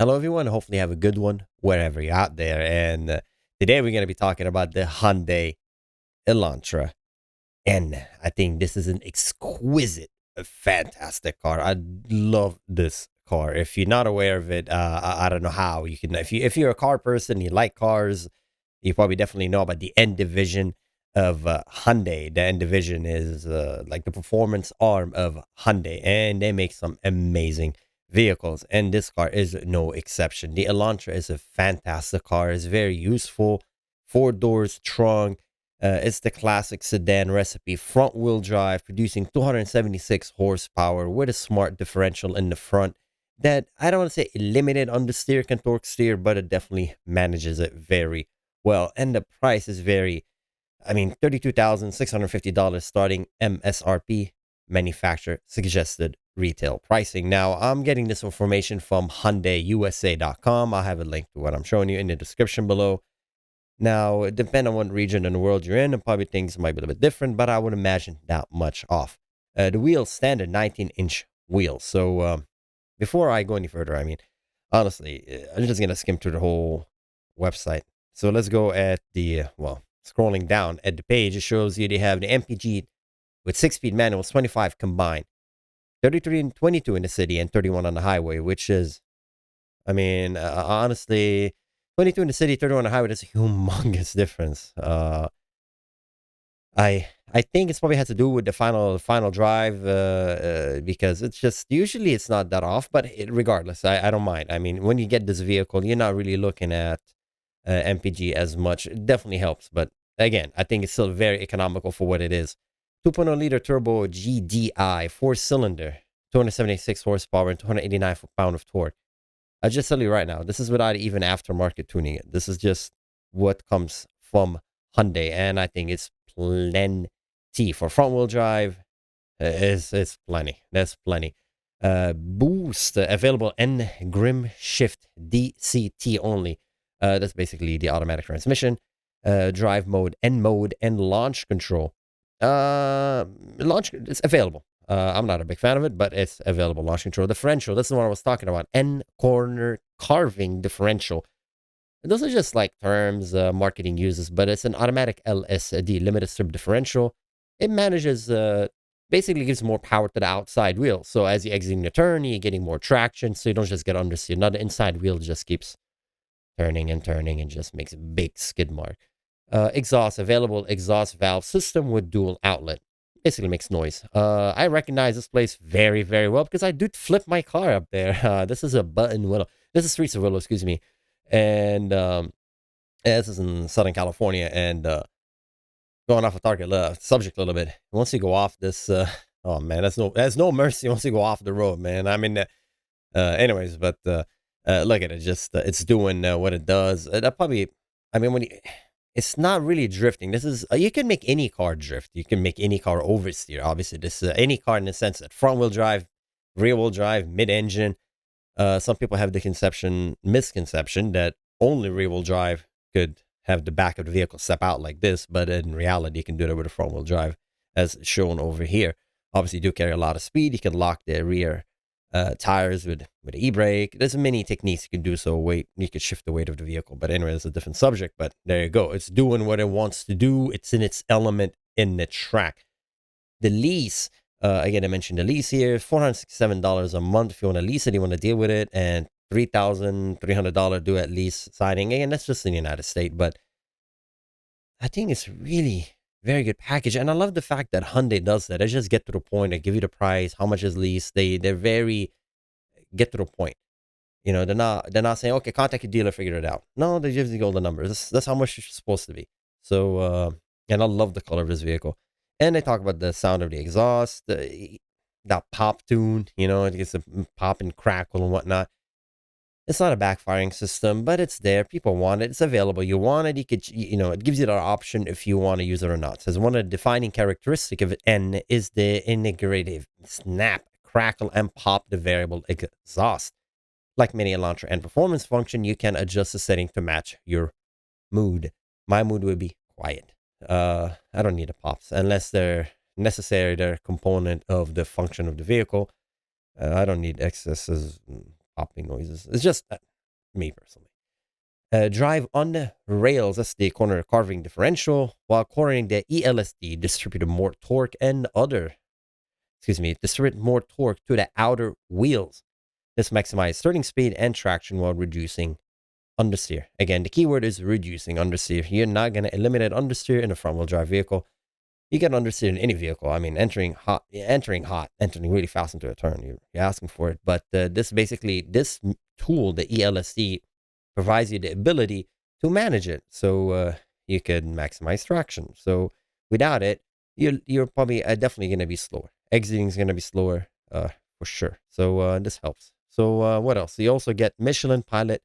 Hello, everyone. Hopefully, you have a good one wherever you're out there. And today, we're going to be talking about the Hyundai Elantra N. I think this is an exquisite, fantastic car. I love this car. If you're not aware of it, I don't know how you can. If you're a car person, you like cars, you probably definitely know about the N division of Hyundai. The N division is like the performance arm of Hyundai, and they make some amazing vehicles. And this car is no exception. The Elantra is a fantastic car. It's very useful. Four doors trunk. It's the classic sedan recipe, front wheel drive, producing 276 horsepower with a smart differential in the front that I don't want to say limited understeer can torque steer, but it definitely manages it very well. And the price is very, I mean, $32,650 starting MSRP, manufacturer suggested retail pricing. Now, I'm getting this information from HyundaiUSA.com. I'll have a link to what I'm showing you in the description below. Now, it depends on what region in the world you're in, and probably things might be a little bit different, but I would imagine not much off. The wheels, standard 19-inch wheels. So before I go any further, I mean, honestly, I'm just going to skim through the whole website. So let's go at the, scrolling down at the page, it shows you they have the MPG with 6-speed manuals, 25 combined, 33 and 22 in the city, and 31 on the highway, which is, I mean, honestly, 22 in the city, 31 on the highway, that's a humongous difference. I think it's probably has to do with the final drive because it's just usually it's not that off, but regardless, I don't mind. I mean, when you get this vehicle, you're not really looking at MPG as much. It definitely helps, but again, I think it's still very economical for what it is. 2.0 liter turbo GDI 4-cylinder, 276 horsepower and 289 foot-pound of torque. I just tell you right now, this is without even aftermarket tuning it. This is just what comes from Hyundai, and I think it's plenty for front wheel drive. It's plenty. That's plenty. Boost available N Grim Shift DCT only. That's basically the automatic transmission. Drive mode, N mode, and launch control. Launch it's available. I'm not a big fan of it, but it's available. Launch control differential. That's the one I was talking about. N corner carving differential. Those are just like terms marketing uses, but it's an automatic LSD, limited strip differential. It manages, basically gives more power to the outside wheel. So as you're exiting the turn, you're getting more traction, so you don't just get understeer. Now the inside wheel just keeps turning and turning and just makes a big skid mark. Available exhaust valve system with dual outlet. Basically makes noise. I recognize this place very, very well because I do flip my car up there. This is a Button Willow. This is Streets of Willow, excuse me. And this is in Southern California. And going off a target subject a little bit. Once you go off this, oh man, there's no mercy once you go off the road, man. I mean, anyways, but look at it. Just it's doing what it does. That probably, I mean, it's not really drifting. This is you can make any car drift. You can make any car oversteer. Obviously, this any car in the sense that front wheel drive, rear wheel drive, mid engine. Some people have the misconception that only rear wheel drive could have the back of the vehicle step out like this, but in reality, you can do that with a front wheel drive, as shown over here. Obviously, you do carry a lot of speed. You can lock the rear tires with the e-brake. There's many techniques you can do so. You could shift the weight of the vehicle. But anyway, it's a different subject. But there you go. It's doing what it wants to do. It's in its element in the track. The lease, again, I mentioned the lease here, $467 a month if you want to lease it, you want to deal with it, and $3,300 due at lease signing. Again, that's just in the United States. But I think it's really very good package. And I love the fact that Hyundai does that. They just get to the point. They give you the price, how much is leased. They're very get to the point. You know, they're not saying, okay, contact your dealer, figure it out. No, they just give you all the numbers. That's how much it's supposed to be. So and I love the color of this vehicle. And they talk about the sound of the exhaust, that pop tune, you know, it gets a pop and crackle and whatnot. It's not a backfiring system, but it's there. People want it. It's available. You want it. You could, it gives you that option if you want to use it or not. It says one of the defining characteristic of N is the integrative snap, crackle, and pop the variable exhaust. Like many Elantra N performance function, you can adjust the setting to match your mood. My mood would be quiet. I don't need the pops unless they're necessary. They're a component of the function of the vehicle. I don't need excesses. Popping noises. It's just me personally. Drive on the rails, that's the corner carving differential, while cornering the ELSD, distribute more torque distribute more torque to the outer wheels. This maximizes turning speed and traction while reducing understeer. Again, the keyword is reducing understeer. You're not going to eliminate understeer in a front-wheel drive vehicle. You get understeer in any vehicle. I mean, entering really fast into a turn, you're asking for it. But this tool, the ELSD, provides you the ability to manage it, so you can maximize traction. So without it, you're probably definitely going to be slower. Exiting is going to be slower for sure. So this helps. So what else? You also get Michelin Pilot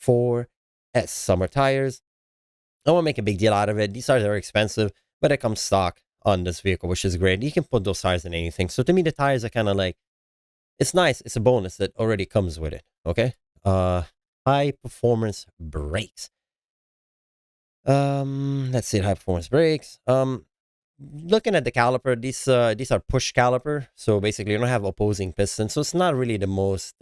4S summer tires. I won't make a big deal out of it. These tires are expensive, but it comes stock on this vehicle, which is great. You can put those tires in anything. So to me, the tires are kind of like, it's nice. It's a bonus that already comes with it. Okay. High performance brakes. Let's see, high performance brakes. Looking at the caliper, these are push caliper. So basically, you don't have opposing pistons. So it's not really the most.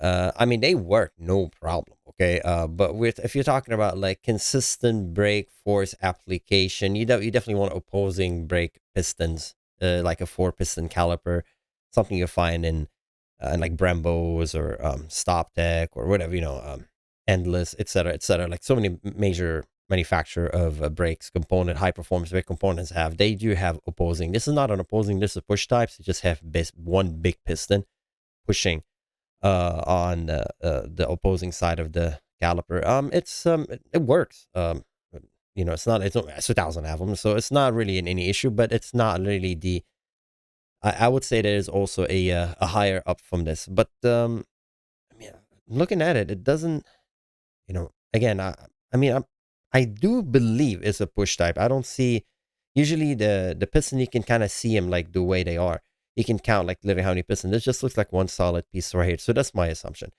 I mean, they work no problem. Okay. But if you're talking about like consistent brake force application, you definitely want opposing brake pistons, like a 4-piston caliper, something you find in like Brembos or StopTech or whatever, Endless, etc. Like so many major manufacturer of brakes component, high performance brake components they do have opposing. This is not an opposing, this is a push type. So you just have one big piston pushing on the opposing side of the caliper. It works. It's 1,000 of them, so it's not really any issue, but it's not really the. I would say there is also a higher up from this, but looking at it, it doesn't. Again, I do believe it's a push type. I don't see. Usually the piston, you can kind of see them like the way they are. You can count like literally how many pistons. This just looks like one solid piece right here. So that's my assumption.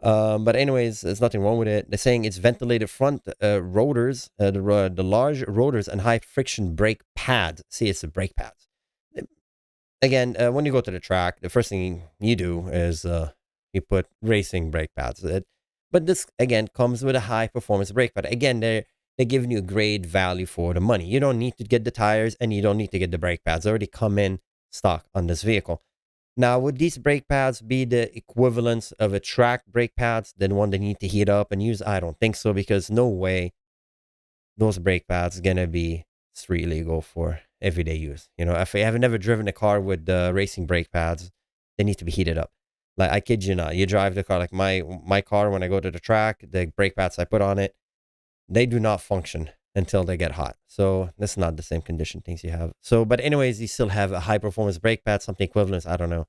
But anyways, there's nothing wrong with it. They're saying it's ventilated front rotors, the large rotors and high friction brake pads. See, it's the brake pads. Again, when you go to the track, the first thing you do is you put racing brake pads. But this, again, comes with a high performance brake pad. Again, they're giving you a great value for the money. You don't need to get the tires and you don't need to get the brake pads. They already come in stock on this vehicle. Now, would these brake pads be the equivalence of a track brake pads, the one they need to heat up and use? I don't think so, because no way those brake pads are going to be street legal for everyday use. If you have never driven a car with racing brake pads, they need to be heated up. Like, I kid you not, you drive the car, like my car, when I go to the track, the brake pads I put on it, they do not function until they get hot. So that's not the same condition things you have. So, but anyways, you still have a high performance brake pad, something equivalent, I don't know,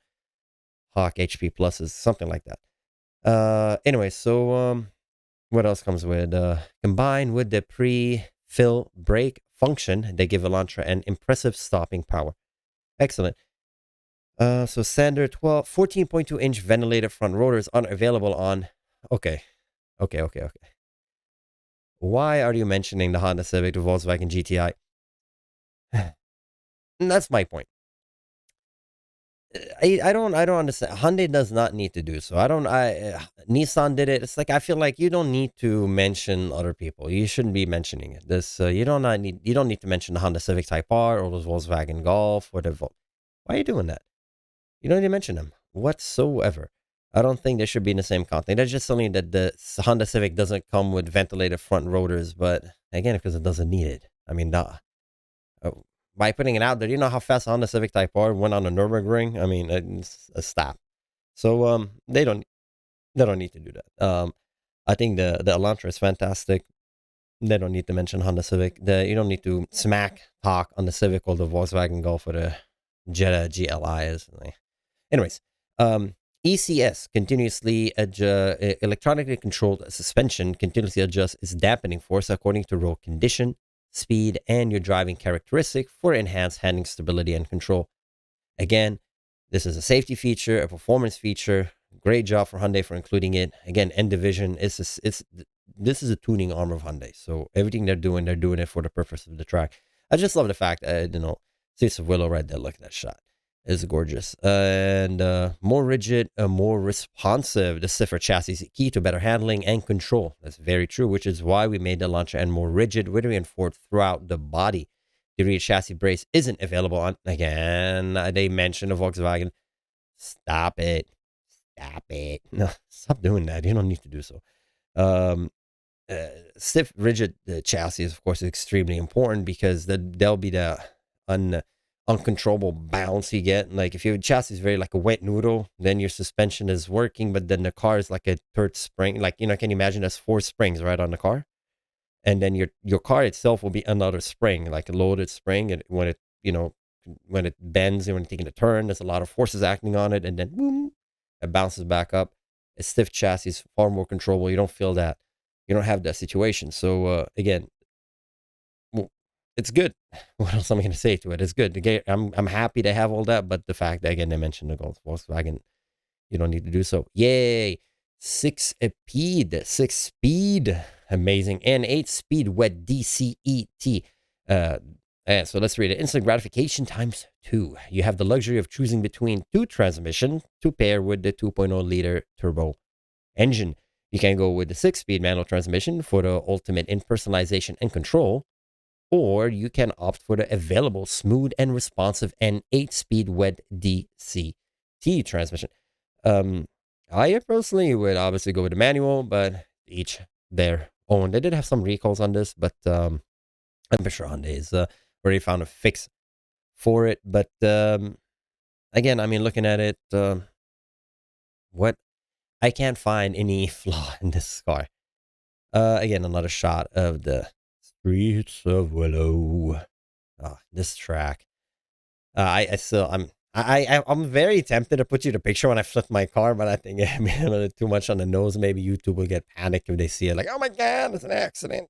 Hawk HP Pluses, something like that. Anyway, so what else comes with? Combined with the pre-fill brake function, they give Elantra an impressive stopping power. Excellent. So standard 14.2-inch ventilated front rotors are available on. Okay. Why are you mentioning the Honda Civic, the Volkswagen GTI? And that's my point. I don't understand. Hyundai does not need to do so. Nissan did it. It's like, I feel like you don't need to mention other people. You shouldn't be mentioning it. You don't need to mention the Honda Civic Type R or the Volkswagen Golf or why are you doing that? You don't need to mention them whatsoever. I don't think they should be in the same content. They're just telling you that the Honda Civic doesn't come with ventilated front rotors, but again, because it doesn't need it. I mean, by putting it out there, you know how fast Honda Civic Type R went on the Nürburgring? I mean, it's a stop. So they don't need to do that. I think the Elantra is fantastic. They don't need to mention Honda Civic. You don't need to smack talk on the Civic or the Volkswagen Golf or the Jetta GLI is. Anyways, ECS electronically controlled suspension continuously adjusts its dampening force according to road condition, speed, and your driving characteristic for enhanced handling stability and control. Again, this is a safety feature, a performance feature. Great job for Hyundai for including it. Again, N Division this is a tuning arm of Hyundai. So everything they're doing it for the purpose of the track. I just love the fact, Streets of Willow right there. Look at that shot. It's gorgeous. And more rigid, more responsive. The stiffer chassis is key to better handling and control. That's very true, which is why we made the Elantra N more rigid with reinforced throughout the body. The rear chassis brace isn't available on, again, they mentioned the Volkswagen. Stop it. Stop it. No, stop doing that. You don't need to do so. Um, Stiff, rigid chassis, of course, is extremely important because there'll be the uncontrollable bounce you get. Like if your chassis is very like a wet noodle, then your suspension is working, but then the car is like a third spring. Like, can you imagine there's 4 springs right on the car? And then your car itself will be another spring, like a loaded spring. And when it bends and when it's taking a turn, there's a lot of forces acting on it, and then boom, it bounces back up. A stiff chassis is far more controllable. You don't feel that. You don't have that situation. So again, well, it's good. What else am I going to say to it? It's good. Again, I'm happy to have all that, but the fact that again they mentioned the Volkswagen, you don't need to do so. Yay! 6 speed, amazing, and 8-speed wet DCET. And so let's read it. Instant gratification times 2. You have the luxury of choosing between 2 transmission to pair with the 2.0-liter turbo engine. You can go with the 6-speed manual transmission for the ultimate in personalization and control, or you can opt for the available smooth and responsive and 8-speed wet DCT transmission. I personally would obviously go with the manual, but each their own. They did have some recalls on this, but I'm sure Hyundai is already found a fix for it. But again, I mean, looking at it, what I can't find any flaw in this car. Again, another shot of the streets of Willow. This track. I'm very tempted to put you the picture when I flip my car, but I think I made a little too much on the nose. Maybe YouTube will get panicked if they see it. Like, oh my god, it's an accident.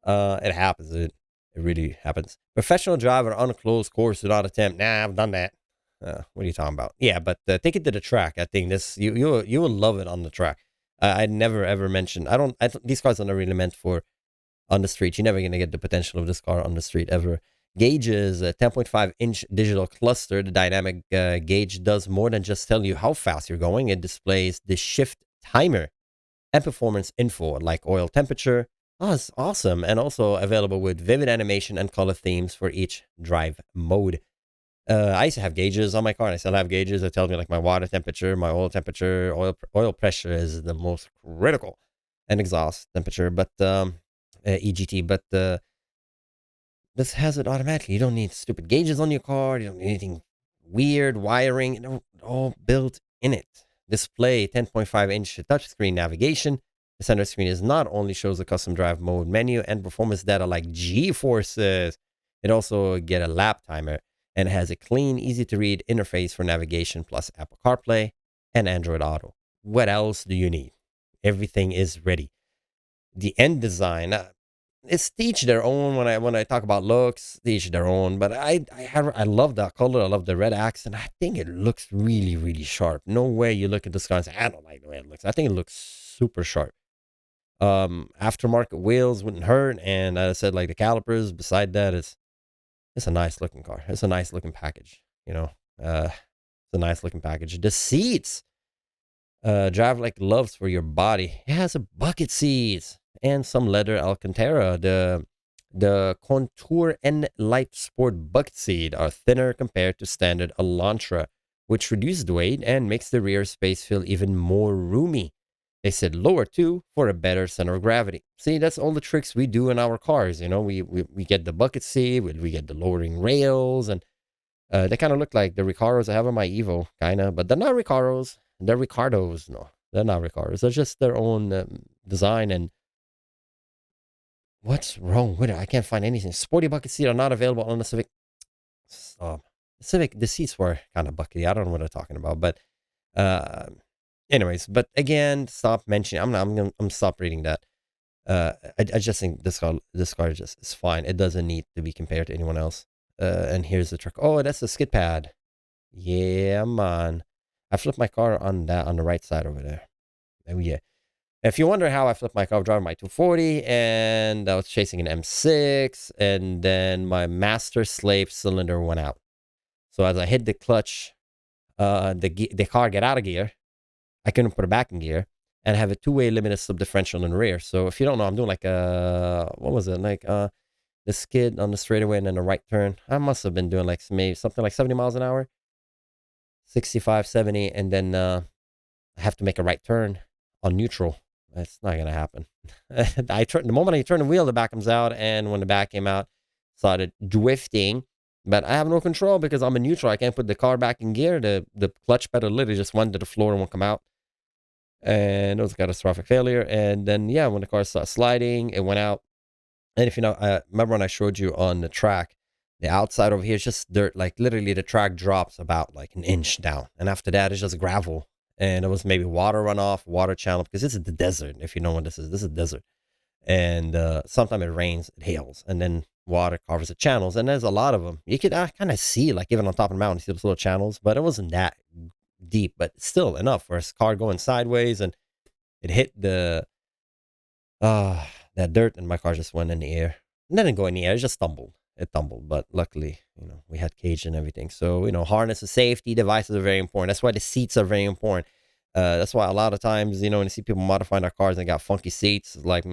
It happens. It really happens. Professional driver on a closed course do not attempt. Nah, I've done that. What are you talking about? Yeah, but take it to the track. I think this you will love it on the track. I never ever mentioned. These cars are not really meant for on the street. You're never gonna get the potential of this car on the street ever. Gauges, a 10.5-inch digital cluster. The dynamic gauge does more than just tell you how fast you're going. It displays the shift timer and performance info like oil temperature. Oh, it's awesome. And also available with vivid animation and color themes for each drive mode. I used to have gauges on my car, and I still have gauges that tell me like my water temperature, my oil temperature, oil pressure is the most critical, and exhaust temperature, but EGT. But this has it automatically. You don't need stupid gauges on your car. You don't need anything weird wiring. All built in it. Display 10.5-inch touchscreen navigation. The center screen is not only shows the custom drive mode menu and performance data like G-forces, it also get a lap timer and has a clean, easy to read interface for navigation plus Apple CarPlay and Android Auto. What else do you need? Everything is ready. The end design, it's each their own. When I talk about looks, each their own. But I love that color. I love the red accent. I think it looks really, really sharp. No way you look at this car and say, I don't like the way it looks. I think it looks super sharp. Aftermarket wheels wouldn't hurt, and I said like the calipers. Beside that, it's a nice looking car. It's a nice looking package. It's a nice looking package. The seats, drive like gloves for your body. It has a bucket seats and some leather Alcantara. The Contour N Light Sport bucket seat are thinner compared to standard Elantra, which reduces the weight and makes the rear space feel even more roomy. They said lower too for a better center of gravity. See, that's all the tricks we do in our cars. We get the bucket seat, we get the lowering rails, and they kind of look like the Ricardos I have on my Evo, kind of, but they're not Ricardos. They're Ricardos. No, they're not Ricardos. They're just their own design. And what's wrong with it? I can't find anything. Sporty bucket seat are not available on the Civic. The seats were kind of buckety. I don't know what they're talking about, but anyways, but again, stop mentioning. I'm stop reading that. I just think this car just is fine. It doesn't need to be compared to anyone else. And here's the truck. Oh, that's a skid pad. Yeah, man. I flipped my car on the right side over there. Oh yeah. If you wonder how I flipped my car, I was driving my 240 and I was chasing an M6, and then my master slave cylinder went out. So as I hit the clutch, the car get out of gear. I couldn't put it back in gear, and have a two-way limited slip differential in the rear. So if you don't know, I'm doing like what was it, like the skid on the straightaway and then a right turn. I must have been doing like maybe something like 70 miles an hour, 65, 70, and then I have to make a right turn on neutral. That's not gonna happen. The moment I turn the wheel, the back comes out, and when the back came out, started drifting. But I have no control because I'm in neutral. I can't put the car back in gear. The clutch pedal literally just went to the floor and won't come out. And it was a catastrophic failure. And then yeah, when the car started sliding, it went out. And if you know, remember when I showed you on the track, the outside over here is just dirt. Like literally, the track drops about like an inch down, and after that, it's just gravel. And it was maybe water runoff, water channel, because this is the desert. If you know what this is a desert. And sometimes it rains, it hails, and then water covers the channels. And there's a lot of them. You could kind of see, like even on top of the mountain, you see those little channels, but it wasn't that deep, but still enough for a car going sideways, and it hit the that dirt, and my car just went in the air. And it didn't go in the air, it just stumbled. It tumbled, but luckily, we had cage and everything. So, harness and safety devices are very important. That's why the seats are very important. That's why a lot of times, when you see people modifying their cars and they got funky seats, it's like,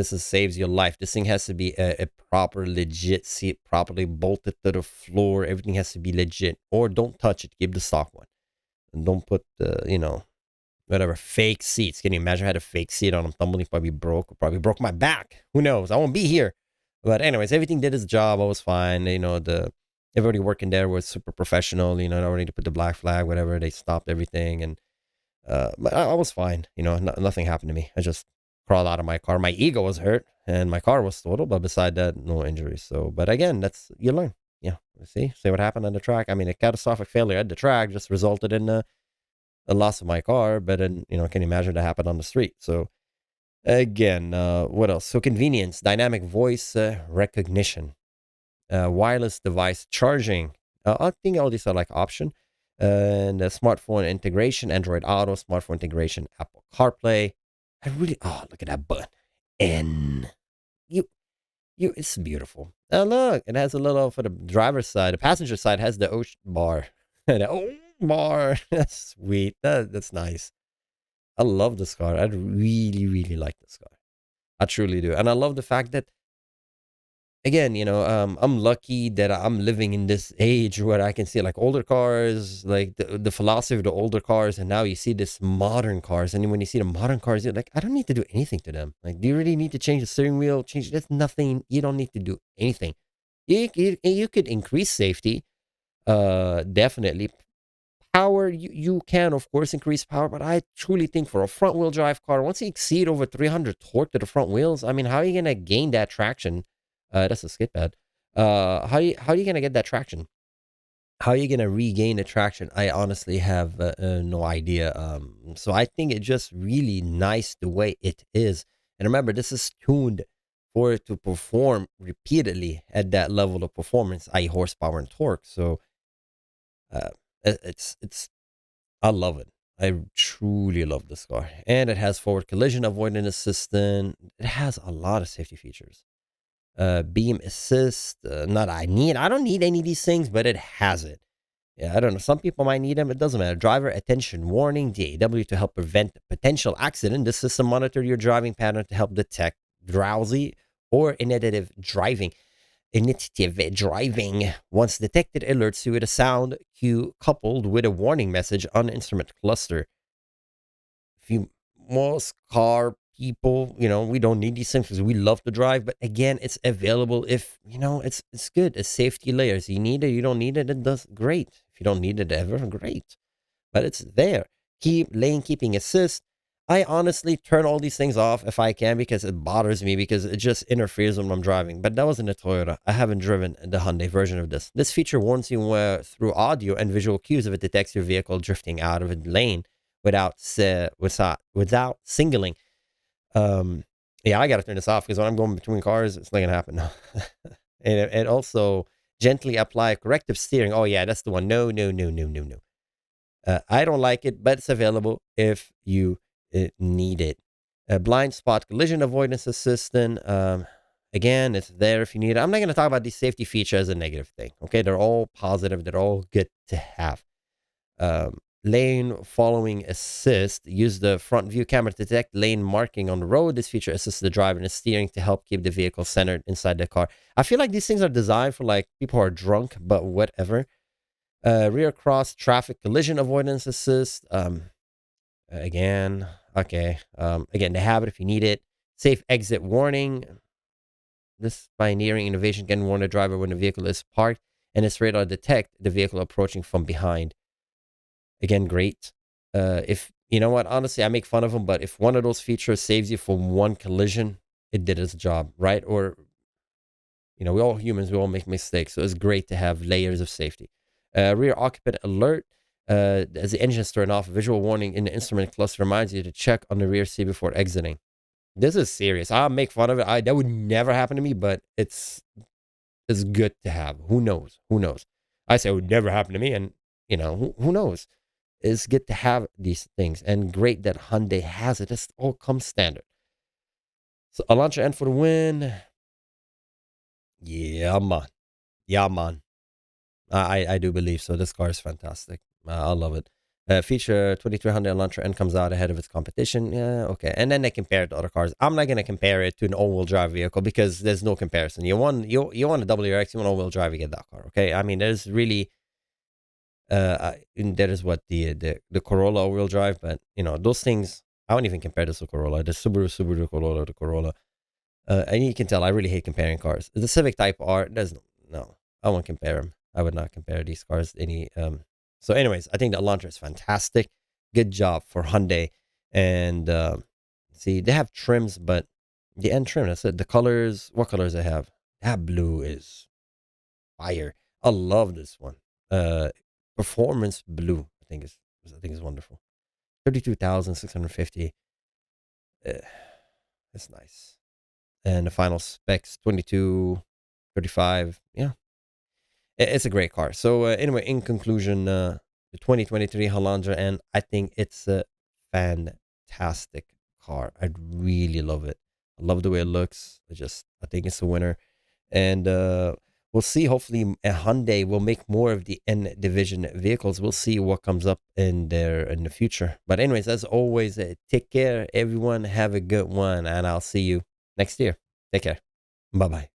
saves your life. This thing has to be a proper, legit seat, properly bolted to the floor. Everything has to be legit. Or don't touch it. Keep the stock one. And don't put whatever, fake seats. Can you imagine I had a fake seat on? I'm tumbling, probably broke my back. Who knows? I won't be here. But anyways, everything did its job. I was fine. Everybody working there was super professional. Don't need to put the black flag, whatever. They stopped everything, and but I was fine. Nothing happened to me. I just crawled out of my car. My ego was hurt, and my car was totaled. But beside that, no injuries. So, but again, you learn. Yeah, see what happened on the track. I mean, a catastrophic failure at the track just resulted in a loss of my car, but then can you imagine that happened on the street? So again, what else? So convenience, dynamic voice recognition, wireless device charging. I think all these are like option, and smartphone integration, Android Auto, smartphone integration, Apple CarPlay. Look at that button. N. It's beautiful. Look, it has a little for the driver's side. The passenger side has the O bar. The O bar. That's sweet. That's nice. I love this car. I really, really like this car. I truly do. And I love the fact that, again, I'm lucky that I'm living in this age where I can see like older cars, like the philosophy of the older cars. And now you see this modern cars. And when you see the modern cars, you're like, I don't need to do anything to them. Like, do you really need to change the steering wheel? There's nothing. You don't need to do anything. You could increase safety. Definitely. Power, you can of course increase power, but I truly think for a front wheel drive car, once you exceed over 300 torque to the front wheels, I mean, how are you gonna gain that traction? That's a skid pad. How are you gonna get that traction? How are you gonna regain the traction? I honestly have no idea. So I think it's just really nice the way it is. And remember, this is tuned for it to perform repeatedly at that level of performance, i.e., horsepower and torque. So it's I love it. I truly love this car, and it has forward collision avoidance assistant. It has a lot of safety features. Beam assist. I don't need any of these things, but it has it. Yeah, I don't know. Some people might need them. It doesn't matter. Driver attention warning, DAW, to help prevent potential accident. This system monitors your driving pattern to help detect drowsy or inattentive driving. Initiative driving. Once detected, alerts you with a sound cue coupled with a warning message on the instrument cluster. Most car people, we don't need these things because we love to drive. But again, it's available if, it's good. It's safety layers. You need it, you don't need it, it does great. If you don't need it ever, great. But it's there. Lane keeping assist. I honestly turn all these things off if I can because it bothers me, because it just interferes when I'm driving. But that was in a Toyota. I haven't driven the Hyundai version of this. This feature warns you through audio and visual cues if it detects your vehicle drifting out of a lane without singling. Yeah, I got to turn this off because when I'm going between cars, it's not going to happen. And also gently apply corrective steering. Oh, yeah, that's the one. No. I don't like it, but it's available if you need it. Blind spot collision avoidance assistant. Again, it's there if you need it. I'm not going to talk about these safety features as a negative thing. Okay, they're all positive. They're all good to have. Lane following assist. Use the front view camera to detect lane marking on the road. This feature assists the driver in the steering to help keep the vehicle centered inside the car. I feel like these things are designed for like people who are drunk, but whatever. Rear cross traffic collision avoidance assist. Again, okay. Again, they have it if you need it. Safe exit warning. This pioneering innovation can warn the driver when the vehicle is parked and its radar detect the vehicle approaching from behind. Again, great. If you know what, honestly, I make fun of them, but if one of those features saves you from one collision, it did its job, right? Or we all humans, we all make mistakes, so it's great to have layers of safety. Rear occupant alert. As the engine is turned off, a visual warning in the instrument cluster reminds you to check on the rear seat before exiting. This is serious. I'll make fun of it. That would never happen to me, but it's good to have. Who knows? Who knows? I say it would never happen to me, and who knows? It's good to have these things, and great that Hyundai has it. It all comes standard. So Elantra N for the win. Yeah, man. Yeah, man. I do believe so. This car is fantastic. I love it. Feature 2300 Elantra N comes out ahead of its competition. Yeah, okay. And then they compare it to other cars. I'm not going to compare it to an all-wheel drive vehicle because there's no comparison. You want a WRX, you want all-wheel drive, you get that car. Okay, I mean there's really and that is what the Corolla all-wheel drive, but those things I won't even compare this to Corolla. The Subaru Corolla, the Corolla. And you can tell I really hate comparing cars. The Civic Type R, there's no, I won't compare them. I would not compare these cars any. So, anyways, I think the Elantra is fantastic. Good job for Hyundai. And see, they have trims, but the end trim. That's it. The colors. What colors they have? That blue is fire. I love this one. Performance blue. I think is wonderful. 32,650. That's nice. And the final specs 22, 35. Yeah, it's a great car. So anyway, in conclusion, the 2023 Elantra N, I think it's a fantastic car. I really love it. I love the way it looks. I think it's a winner. And we'll see. Hopefully, Hyundai will make more of the N division vehicles. We'll see what comes up in the future. But anyways, as always, take care, everyone. Have a good one, and I'll see you next year. Take care. Bye bye.